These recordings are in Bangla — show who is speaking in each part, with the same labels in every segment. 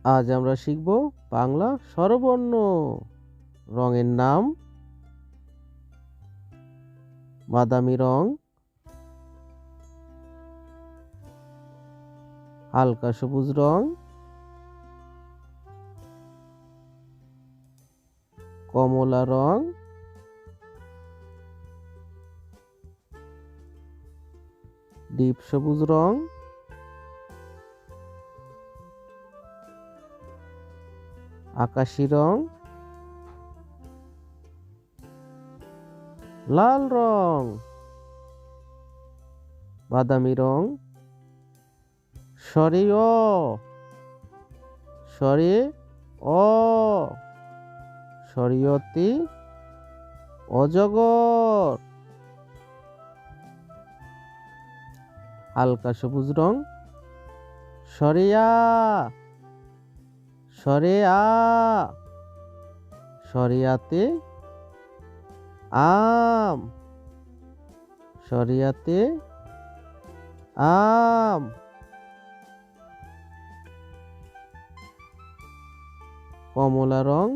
Speaker 1: আজ আমরা শিখব বাংলা স্বরবর্ণ। রঙের নাম: বাদামি রং, হালকা সবুজ রং, কমলা রং, ডিপ সবুজ রং, আকাশি রং, লাল রং, বাদামি রং, স্বরে অ, স্বরে অ, স্বরিয়তে অজগর, হালকা সবুজ রং, স্বরে আ, স্বরে আ, স্বরিয়াতে আম, স্বরিয়াতে আম, কমলা রং,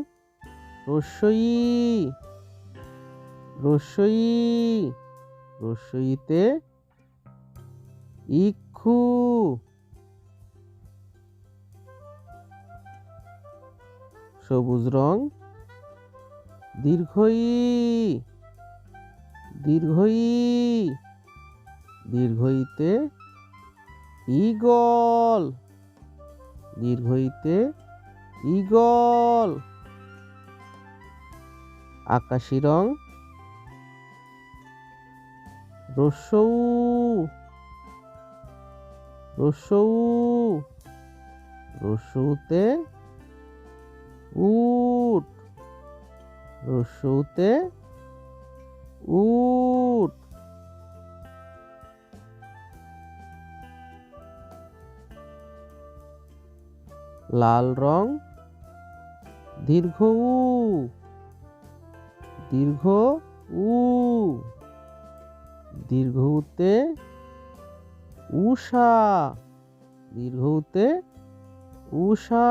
Speaker 1: রস্যই, রস্যই, রস্যইতে ইক্ষু, সবুজ রং, দীর্ঘই, দীর্ঘই, দীর্ঘইতে ঈগল, দীর্ঘইতে ঈগল, আকাশি রং, রস্যৌ, রস্যৌ, রস্যৌতে উট, রস্যৌতে উট, লাল রং, দীর্ঘ উ, দীর্ঘ উ, দীর্ঘ উতে উষা, দীর্ঘ উতে উষা,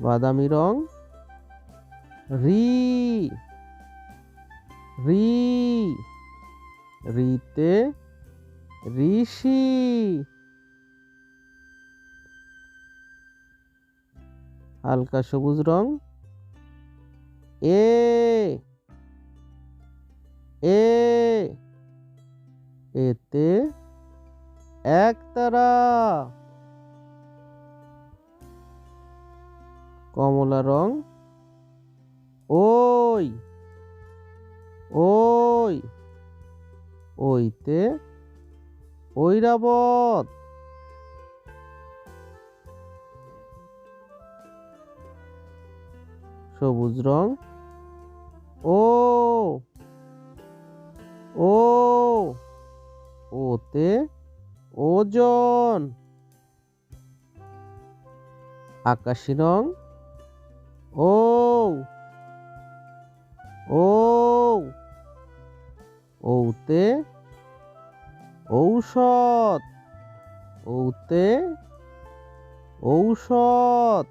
Speaker 1: বাদামি রং, রি, রি, রিতে ঋষি, হালকা সবুজ রং, এ, এ, এতে একতারা, কমলা রং, ওই, ওই, ওইতে ঐরাবত, সবুজ রং, ও, ও, ওতে ওজন, আকাশি রং, ও, ও, ওতে ঔষধ, ওতে ঔষধ,